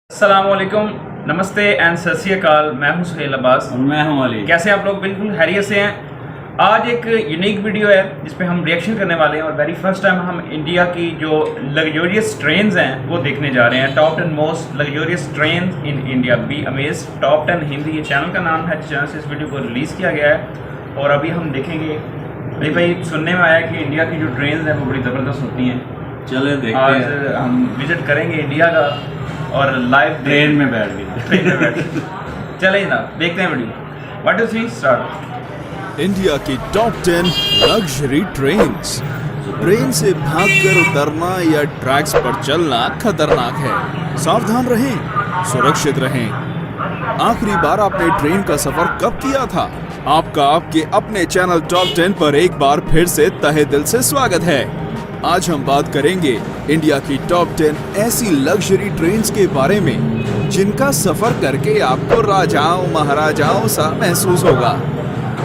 अस्सलामुअलैकुम, नमस्ते एंड सत श्री अकाल। मैं हूं सुहेल अब्बास और मैं हूं अली। कैसे आप लोग? बिल्कुल हैरियत से हैं। आज एक यूनिक वीडियो है जिस पे हम रिएक्शन करने वाले हैं और वेरी फर्स्ट टाइम हम इंडिया की जो लग्जरियस ट्रेन्स हैं वो देखने जा रहे हैं। Top 10 most luxurious train in India, be amaze top 10 Hindi, ये चैनल का नाम है। चैनल से इस वीडियो को रिलीज़ किया गया है और अभी हम देखेंगे। भाई सुनने में आया कि इंडिया की जो ट्रेन हैं वो बड़ी ज़बरदस्त होती हैं। चले देखते आज हैं। हम विजिट करेंगे इंडिया का और लाइव ट्रेन में बैठ गए। चले ना देखते हैं video. What is we start. India की टॉप 10 लग्जरी ट्रेन्स। ट्रेन से भागकर उतरना या ट्रैक्स पर चलना खतरनाक है। सावधान रहें, सुरक्षित रहें। आखिरी बार आपने ट्रेन का सफर कब किया था? आपका आपके अपने चैनल टॉप 10 पर एक बार फिर से तहे दिल से स्वागत है। आज हम बात करेंगे इंडिया की टॉप 10 ऐसी लग्जरी ट्रेन्स के बारे में जिनका सफर करके आपको राजाओं महाराजाओं सा महसूस होगा।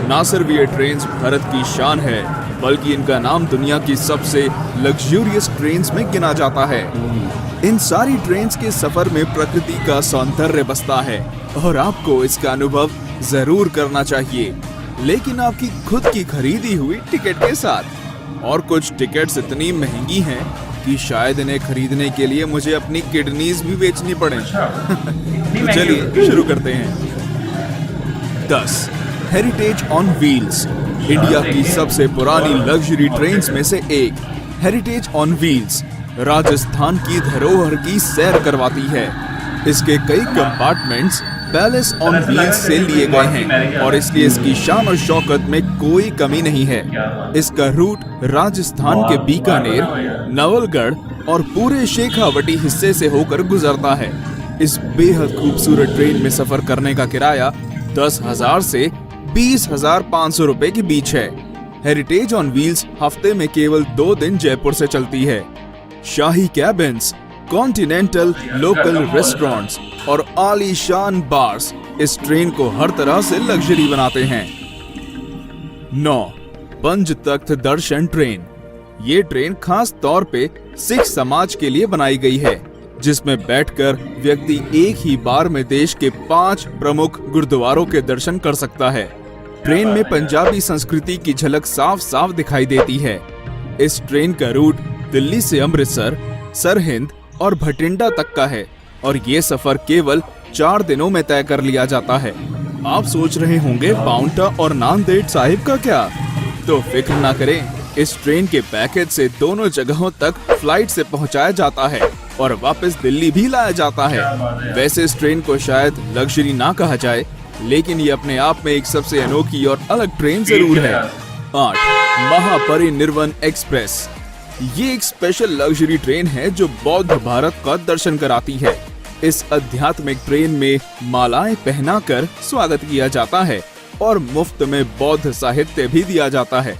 ना सिर्फ ये ट्रेन्स भारत की शान है, बल्कि इनका नाम दुनिया की सबसे लग्जरियस ट्रेन्स में गिना जाता है। इन सारी ट्रेन्स के सफर में प्रकृति का सौंदर्य बसता है और आपको इसका अनुभव जरूर करना चाहिए, लेकिन आपकी खुद की खरीदी हुई टिकट के साथ। और कुछ टिकट्स इतनी महंगी हैं कि शायद इन्हें खरीदने के लिए मुझे अपनी किडनीज भी बेचनी पड़े। चलिए शुरू करते हैं। 10 हेरिटेज ऑन व्हील्स। इंडिया की सबसे पुरानी लग्जरी ट्रेन्स में से एक हेरिटेज ऑन व्हील्स राजस्थान की धरोहर की सैर करवाती है। इसके कई कंपार्टमेंट्स पैलेस ऑन व्हील्स से लिए गए हैं और इसलिए इसकी शान और शौकत में कोई कमी नहीं है। इसका रूट राजस्थान के बीकानेर, नवलगढ़ और पूरे शेखावटी हिस्से से होकर गुजरता है। इस बेहद खूबसूरत ट्रेन में सफर करने का किराया 10,000 से 20,500 रुपए के बीच है। हेरिटेज ऑन व्हील्स हफ्ते में केवल 2 दिन जयपुर से चलती है। शाही कैबिन्स, कॉन्टिनेंटल लोकल रेस्टोरेंट्स और आलीशान बार्स इस ट्रेन को हर तरह से लग्जरी बनाते हैं। 9 पंच तख्त दर्शन ट्रेन। ये ट्रेन खास तौर पे सिख समाज के लिए बनाई गई है, जिसमें बैठकर व्यक्ति एक ही बार में देश के 5 प्रमुख गुरुद्वारों के दर्शन कर सकता है। ट्रेन में पंजाबी संस्कृति की झलक साफ साफ दिखाई देती है। इस ट्रेन का रूट दिल्ली से अमृतसर, सरहिंद और भटिंडा तक का है और ये सफर केवल 4 दिनों में तय कर लिया जाता है। आप सोच रहे होंगे पाउंटा और नांदेड़ साहिब का क्या? तो फिक्र ना करें, इस ट्रेन के पैकेज से दोनों जगहों तक फ्लाइट से पहुंचाया जाता है और वापस दिल्ली भी लाया जाता है। वैसे इस ट्रेन को शायद लग्जरी ना कहा जाए, लेकिन ये अपने आप में एक सबसे अनोखी और अलग ट्रेन जरूर है। 8 महापरिनिर्वाण एक्सप्रेस। ये एक स्पेशल लग्जरी ट्रेन है जो बौद्ध भारत का दर्शन कराती है। इस आध्यात्मिक ट्रेन में मालाएं पहनाकर स्वागत किया जाता है और मुफ्त में बौद्ध साहित्य भी दिया जाता है।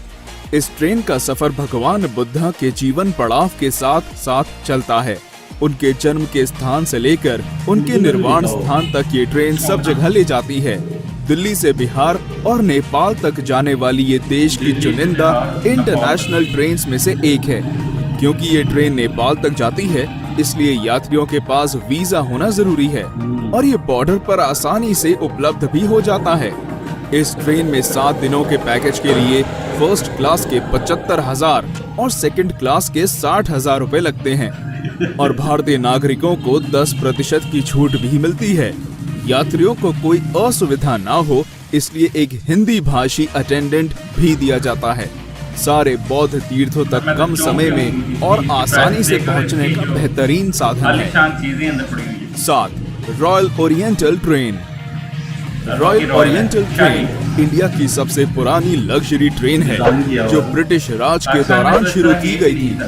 इस ट्रेन का सफर भगवान बुद्धा के जीवन पड़ाव के साथ साथ चलता है। उनके जन्म के स्थान से लेकर उनके निर्वाण स्थान तक ये ट्रेन सब जगह ले जाती है। दिल्ली से बिहार और नेपाल तक जाने वाली ये देश की चुनिंदा इंटरनेशनल ट्रेन्स में से एक है। क्योंकि ये ट्रेन नेपाल तक जाती है, इसलिए यात्रियों के पास वीजा होना जरूरी है और ये बॉर्डर पर आसानी से उपलब्ध भी हो जाता है। इस ट्रेन में 7 दिनों के पैकेज के लिए फर्स्ट क्लास के 75,000 और सेकंड क्लास के 60,000 रुपए लगते हैं और भारतीय नागरिकों को 10% की छूट भी मिलती है। यात्रियों को कोई असुविधा ना हो, इसलिए एक हिंदी भाषी अटेंडेंट भी दिया जाता है। सारे बौद्ध तीर्थों तक कम समय में और आसानी से पहुंचने का बेहतरीन साधन है। 7 royal oriental train. Royal oriental train India की सबसे पुरानी लग्जरी ट्रेन है जो ब्रिटिश राज के दौरान शुरू की गई थी।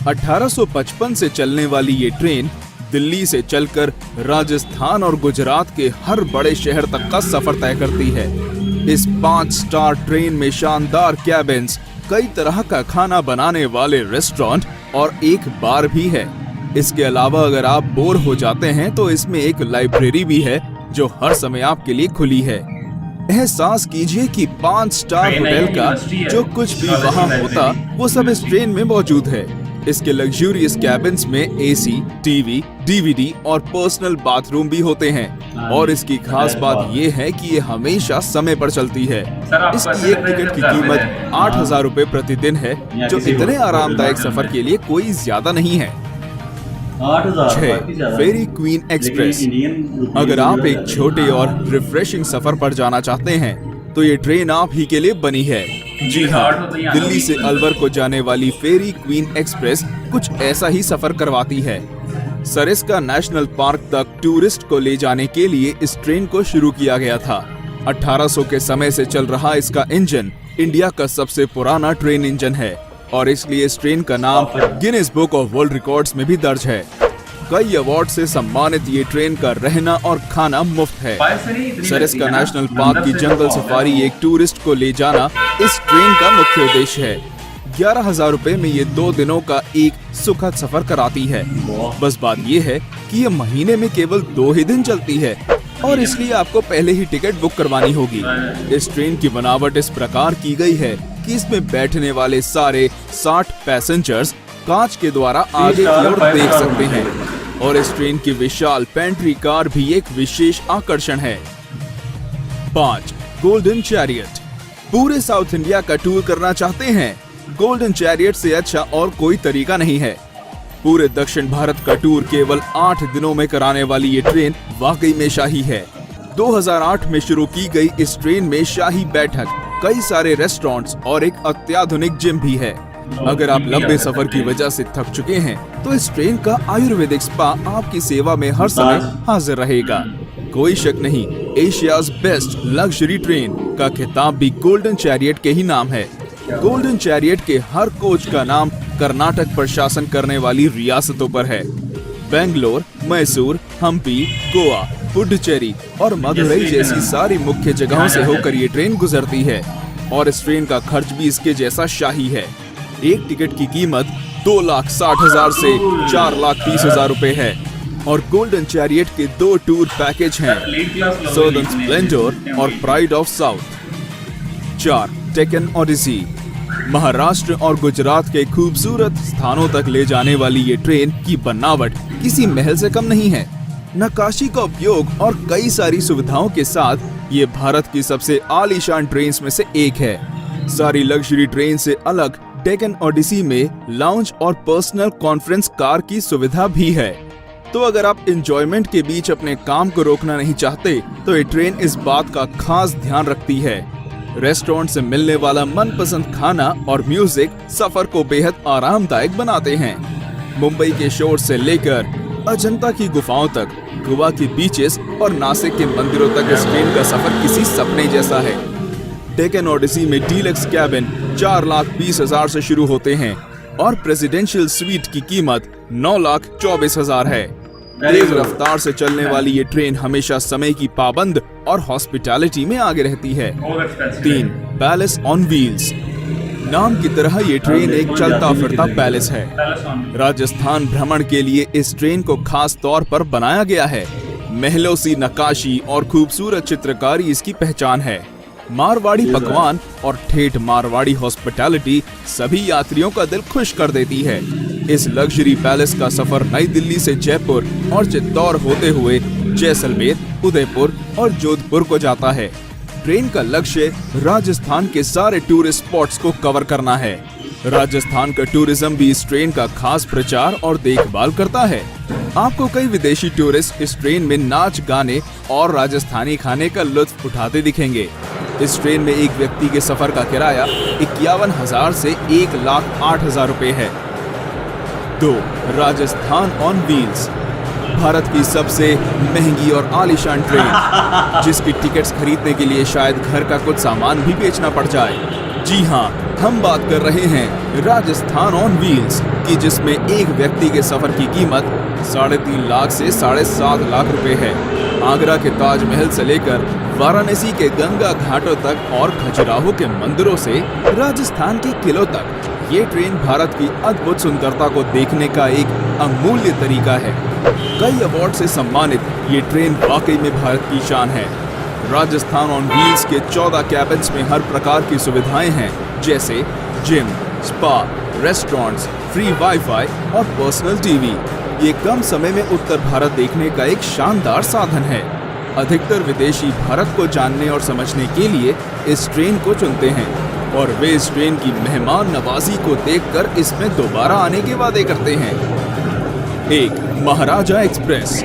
1855 से चलने वाली ये ट्रेन दिल्ली से चलकर राजस्थान और गुजरात के हर बड़े शहर तक का सफर तय करती है। इस 5 स्टार ट्रेन में शानदार कैबिन्स, कई तरह का खाना बनाने वाले रेस्टोरेंट और एक बार भी है। इसके अलावा अगर आप बोर हो जाते हैं तो इसमें एक लाइब्रेरी भी है जो हर समय आपके लिए खुली है। एहसास कीजिए कि 5 स्टार होटल का जो कुछ भी वहाँ होता वो सब इस ट्रेन में मौजूद है। इसके लग्जूरियस कैबिन्स में एसी, टीवी, डीवीडी और पर्सनल बाथरूम भी होते हैं। और इसकी खास बात ये है कि ये हमेशा समय पर चलती है। इसकी एक टिकट की कीमत 8,000 रुपए प्रतिदिन है, जो इतने आरामदायक सफर के लिए कोई ज्यादा नहीं है। 6. फेरी क्वीन एक्सप्रेस। अगर आप एक छोटे और रिफ्रेशिंग सफर पर जाना चाहते हैं तो ये ट्रेन आप ही के लिए बनी है। जी हाँ, दिल्ली से अलवर को जाने वाली फेरी क्वीन एक्सप्रेस कुछ ऐसा ही सफर करवाती है। सरिस्का नेशनल पार्क तक टूरिस्ट को ले जाने के लिए इस ट्रेन को शुरू किया गया था। 1800 के समय से चल रहा इसका इंजन इंडिया का सबसे पुराना ट्रेन इंजन है और इसलिए इस ट्रेन का नाम Guinness book of world records में भी दर्ज है। कई अवार्ड से सम्मानित ये ट्रेन का रहना और खाना मुफ्त है। सरिस्का नेशनल पार्क की जंगल सफारी एक टूरिस्ट को ले जाना इस ट्रेन का मुख्य उद्देश्य है। 11,000 रुपए में ये 2 दिनों का एक सुखद सफर कराती है। बस बात ये है कि ये महीने में केवल 2 ही दिन चलती है और इसलिए आपको पहले ही टिकट बुक करवानी होगी। इस ट्रेन की बनावट इस प्रकार की गई है कि इसमें बैठने वाले सारे 60 पैसेंजर्स कांच के द्वारा आगे की ओर देख सकते हैं और इस ट्रेन की विशाल पेंट्री कार भी एक विशेष आकर्षण है। 5. Golden chariot. पूरे साउथ इंडिया का टूर करना चाहते हैं? गोल्डन चैरियट से अच्छा और कोई तरीका नहीं है। पूरे दक्षिण भारत का टूर केवल 8 दिनों में कराने वाली ये ट्रेन वाकई में शाही है। 2008 में शुरू की गई इस ट्रेन में शाही बैठक, कई सारे रेस्टोरेंट्स और एक अत्याधुनिक जिम भी है। अगर आप लंबे सफर की वजह से थक चुके हैं तो इस ट्रेन का आयुर्वेदिक स्पा आपकी सेवा में हर समय हाजिर रहेगा। कोई शक नहीं, एशियाज बेस्ट लग्जरी ट्रेन का खिताब भी गोल्डन चैरियट के ही नाम है। गोल्डन चैरियट के हर कोच का नाम कर्नाटक पर शासन करने वाली रियासतों पर है। बेंगलोर, मैसूर, हम्पी, गोवा, पुडुचेरी और मदुरई जैसी सारी मुख्य जगहों से होकर ये ट्रेन गुजरती है और इस ट्रेन का खर्च भी इसके जैसा शाही है। एक टिकट की कीमत 2,60,000 से 4,30,000 रुपए है और गोल्डन चैरियट के 2 टूर पैकेज हैं, सदर्न स्प्लेंडर और pride of south. 4. Deccan odyssey. Maharashtra और गुजरात के खूबसूरत स्थानों तक ले जाने वाली ये ट्रेन की बनावट किसी महल से कम नहीं है। नक्काशी का उपयोग और कई सारी सुविधाओं के साथ ये भारत की सबसे आलीशान ट्रेन में से एक है। सारी लग्जरी ट्रेन से अलग डेक्कन ओडिसी में लाउंज और पर्सनल कॉन्फ्रेंस कार की सुविधा भी है। तो अगर आप एंजॉयमेंट के बीच अपने काम को रोकना नहीं चाहते तो ये ट्रेन इस बात का खास ध्यान रखती है। रेस्टोरेंट से मिलने वाला मनपसंद खाना और म्यूजिक सफर को बेहद आरामदायक बनाते हैं। मुंबई के शोर से लेकर अजंता की गुफाओं तक, गोवा की बीचेस और नासिक के मंदिरों तक इस ट्रेन का सफर किसी सपने जैसा है। डेक्कन ओडिसी में डीलक्स कैबिन 4,20,000 से शुरू होते हैं और प्रेसिडेंशियल स्वीट की कीमत 9,24,000 है। तेज रफ्तार से चलने वाली ये ट्रेन हमेशा समय की पाबंद और हॉस्पिटैलिटी में आगे रहती है। 3. Palace on wheels. नाम की तरह ये ट्रेन एक चलता फिरता पैलेस है। राजस्थान भ्रमण के लिए इस ट्रेन को खास तौर पर बनाया गया है। महलों सी नक्काशी और खूबसूरत चित्रकारी इसकी पहचान है। मारवाड़ी पकवान और ठेठ मारवाड़ी हॉस्पिटैलिटी सभी यात्रियों का दिल खुश कर देती है। इस लग्जरी पैलेस का सफर नई दिल्ली से जयपुर और चित्तौड़ होते हुए जैसलमेर, उदयपुर और जोधपुर को जाता है। ट्रेन का लक्ष्य राजस्थान के सारे टूरिस्ट स्पॉट्स को कवर करना है। राजस्थान का टूरिज्म भी इस ट्रेन का खास प्रचार और देखभाल करता है। आपको कई विदेशी टूरिस्ट इस ट्रेन में नाच गाने और राजस्थानी खाने का लुत्फ उठाते दिखेंगे। इस ट्रेन में एक व्यक्ति के सफर का किराया 51,000 से 1,08,000 रुपए है। 2. Rajasthan on wheels. भारत की सबसे महंगी और आलीशान ट्रेन, जिसकी टिकट्स खरीदने के लिए शायद घर का कुछ सामान भी बेचना पड़ जाए। जी हाँ, हम बात कर रहे हैं राजस्थान ऑन व्हील्स की, जिसमें एक व्यक्ति के सफर की कीमत 3.5 लाख से 7.5 लाख रुपए है। आगरा के ताजमहल से लेकर वाराणसी के गंगा घाटों तक और खजुराहो के मंदिरों से राजस्थान के किलों तक ये ट्रेन भारत की अद्भुत सुंदरता को देखने का एक अमूल्य तरीका है। कई अवार्ड से सम्मानित ये ट्रेन वाकई में भारत की शान है। राजस्थान ऑन व्हील्स के 14 कैबिन्स में हर प्रकार की सुविधाएं हैं, जैसे gym, spa, restaurants, free wifi और पर्सनल टीवी। ये कम समय में उत्तर भारत देखने का एक शानदार साधन है। अधिकतर विदेशी भारत को जानने और समझने के लिए इस ट्रेन को चुनते हैं और वे इस ट्रेन की मेहमान नवाजी को देखकर इसमें दोबारा आने के वादे करते हैं। 1. महाराजा एक्सप्रेस।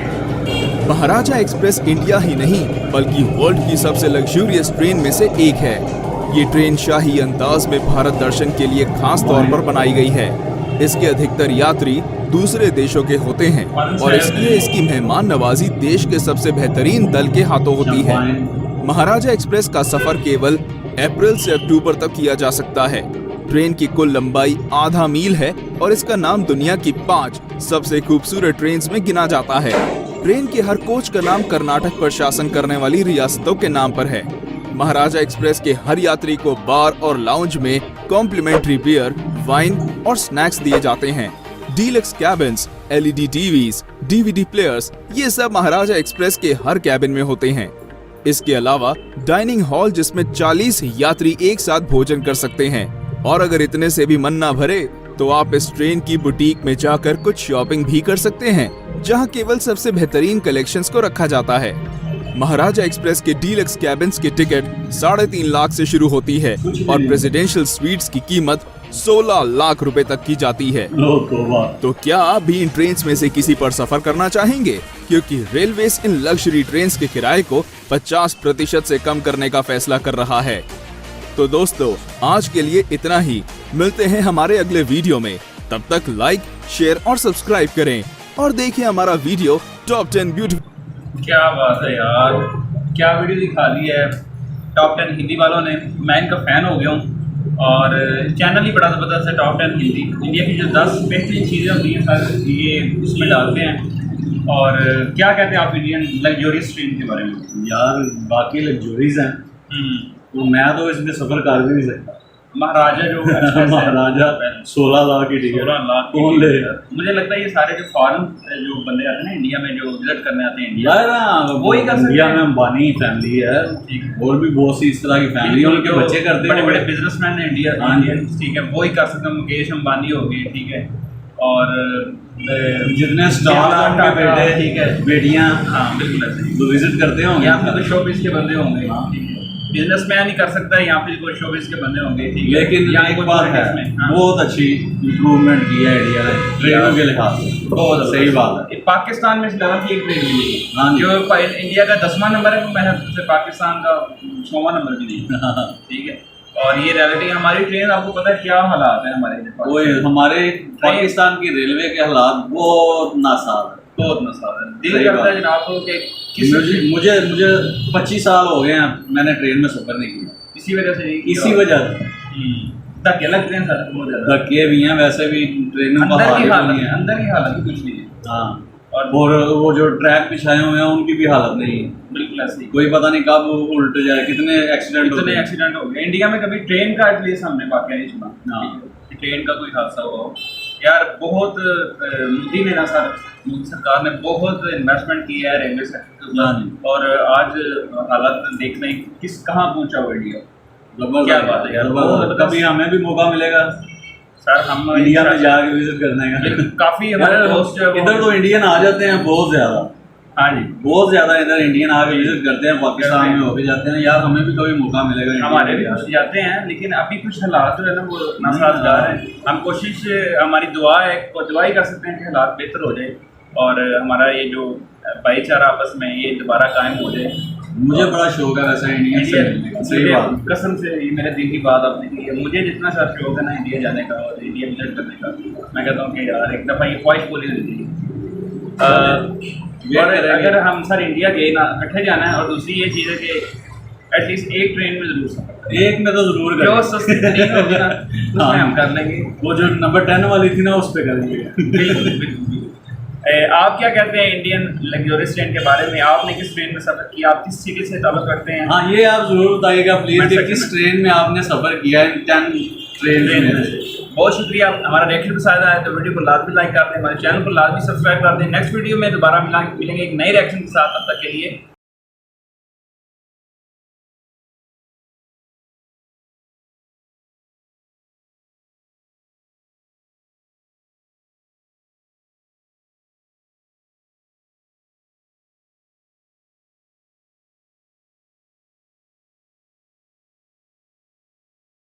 महाराजा एक्सप्रेस इंडिया ही नहीं बल्कि वर्ल्ड की सबसे लग्जूरियस ट्रेन में से एक है। ये ट्रेन शाही अंदाज में भारत दर्शन के लिए खास तौर पर बनाई गई है। इसके अधिकतर यात्री दूसरे देशों के होते हैं और इसलिए इसकी मेहमान नवाजी देश के सबसे बेहतरीन दल के हाथों होती है। महाराजा एक्सप्रेस का सफर केवल अप्रैल से अक्टूबर तक किया जा सकता है। ट्रेन की कुल लंबाई आधा मील है और इसका नाम दुनिया की 5 सबसे खूबसूरत ट्रेन में गिना जाता है। ट्रेन के हर कोच का नाम कर्नाटक पर शासन करने वाली रियासतों के नाम पर है। महाराजा एक्सप्रेस के हर यात्री को बार और लाउंज में कॉम्प्लीमेंट्री बियर, वाइन और स्नैक्स दिए जाते हैं। Deluxe cabins, LED TVs, DVD players, ये सब महाराजा एक्सप्रेस के हर कैबिन में होते हैं। इसके अलावा डाइनिंग हॉल जिसमें 40 यात्री एक साथ भोजन कर सकते हैं और अगर इतने से भी मन ना भरे तो आप इस ट्रेन की बुटीक में जाकर कुछ शॉपिंग भी कर सकते हैं, जहां केवल सबसे बेहतरीन कलेक्शंस को रखा जाता है। महाराजा एक्सप्रेस के डीलक्स कैबिन्स की टिकट 3.5 लाख से शुरू होती है और प्रेसिडेंशियल स्वीट्स की कीमत 16 लाख रुपए तक की जाती है। तो क्या आप भी इन ट्रेन में से किसी पर सफर करना चाहेंगे? क्योंकि रेलवेज इन लग्जरी ट्रेन के किराए को 50% से कम करने का फैसला कर रहा है। तो दोस्तों, आज के लिए इतना ही। मिलते हैं हमारे अगले वीडियो में। तब तक लाइक, शेयर और सब्सक्राइब करें और देखिए हमारा वीडियो टॉप 10 ब्यूटीफुल। क्या बात है यार, क्या वीडियो दिखा दी है टॉप 10 हिंदी वालों ने। मैं इनका फ़ैन हो गया हूँ और चैनल ही बड़ा ज़बरदस्त है टॉप 10 हिंदी। इंडिया की जो 10 बेहतरीन चीज़ें होती हैं सर ये उसमें डालते हैं। और क्या कहते हैं आप इंडियन लग्जरियस ट्रेन के बारे में? यार बाकी लग्जरीज हैं तो मैं तो इसमें सफर कर भी नहीं सकता। महाराजा जो महाराजा 16 लाख की टिकट 16 लाख कौन लेगा? मुझे लगता है ये सारे जो फॉरेन जो बंदे आते हैं ना इंडिया में, जो विजिट करने आते हैं इंडिया, यार वो ही कर सकते इंडिया हैं। में अंबानी फैमिली है और भी बहुत सी इस तरह की फैमिली उनके बच्चे करते हैं, बड़े बड़े बिजनेसमैन हैं इंडिया, ठीक है, वो ही कर सकते हैं। मुकेश अंबानी हो गए, ठीक है, और जितने स्टार उनके बेटे, ठीक है, बेटियां, हाँ बिल्कुल ऐसे तो विजिट करते होंगे। यहाँ पे तो शोबिस के बंदे होंगे, बिजनेसमैन ही कर सकता है, यहाँ पे कोई शोबिस के बंदे होंगे, ठीक है। लेकिन यहाँ एक कोई बात है, politics में, हाँ। बहुत अच्छी इम्प्रूवमेंट की है इंडिया ने ट्रेनों के लिहाज से। बहुत सही बात है। पाकिस्तान में इस लेवल की एक ट्रेन मिली है, हाँ जी। जो इंडिया का 10वां नंबर है, वो मैं पाकिस्तान का 6वां नंबर भी नहीं, ठीक है। और ये रियलिटी हमारी ट्रेन, आपको पता है क्या हालात है हमारे, वो हमारे पाकिस्तान की रेलवे के हालात बहुत नासाज है, बहुत मसाला है। दिल करता है जनाब को कि मुझे 25 साल हो गए हैं मैंने ट्रेन में सफर नहीं किया, इसी वजह से इसी वजह से। धक्के लगते हैं सर, बहुत ज्यादा धक्के भी हैं, वैसे भी ट्रेन में अंदर की हालत नहीं है, है। अंदर की हालत ही कुछ नहीं है। हाँ, और वो जो ट्रैक बिछाए हुए हैं उनकी भी हालत नहीं है, बिल्कुल ऐसे ही। कोई पता नहीं कब उल्ट जाए, कितने एक्सीडेंट हो गए इंडिया में। कभी ट्रेन का एटलीस्ट हमने वाकया नहीं सुना कि ट्रेन का कोई हादसा हुआ हो। यार बहुत मोदी ने ना सर, मोदी सरकार ने बहुत इन्वेस्टमेंट किया है रेलवे सेक्टर के ऊपर, और आज हालात देख रहे हैं किस कहाँ पहुँचा हुआ इंडिया। क्या बात है यार, कभी हमें भी मौका मिलेगा सर हम इंडिया में जाके विजिट करने का। काफी हमारे दोस्त इधर तो इंडियन आ जाते हैं बहुत ज्यादा, हाँ जी, बहुत ज्यादा इधर इंडियन आके विजिट करते हैं, पाकिस्तान में होके जाते हैं। यार हमें भी कभी मौका मिलेगा, हमारे भी कुछ जाते हैं, लेकिन अभी कुछ हालात जो है ना वो नासाजगार हैं। हम कोशिश, हमारी दुआ है, दुआ ही कर सकते हैं कि हालात बेहतर हो जाए और हमारा ये जो भाईचारा आपस में ये दोबारा कायम हो जाए। मुझे बड़ा शौक है वैसे इंडियन से मिलने का, सही बात, कसम से ये मेरे दिल की बात आपने की है। मुझे जितना सा शौक है ना इंडिया जाने का और इंडिया विजिट करने का, मैं कहता हूँ कि यार एक दफ़ा ये ख्वाहिश पूरी होती है। और अगर हम सर इंडिया गए ना, इकट्ठे जाना है। और दूसरी ये चीज़ है कि एटलीस्ट एक ट्रेन में जरूर सफर, एक में तो जरूर जो सस्ती ट्रेन होगी ना उसमें हम कर लेंगे। वो जो नंबर 10 वाली थी ना उस पर करेंगे। बिल्कुल बिल्कुल। आप क्या कहते हैं इंडियन लग्जरियस ट्रेन के बारे में? आपने किस ट्रेन में सफर किया? आप किस सिटी से ताल्लुक रखते हैं? हाँ, ये आप जरूर बताइएगा प्लीज कि किस ट्रेन में आपने सफर किया है 10 ट्रेन में। बहुत शुक्रिया। हमारा रिएक्शन पसंद आया तो वीडियो को लाजमी लाइक कर दें, हमारे चैनल को लाजमी सब्सक्राइब कर दें। नेक्स्ट वीडियो में दोबारा मिलेंगे एक नए रिएक्शन के साथ। तब तक के लिए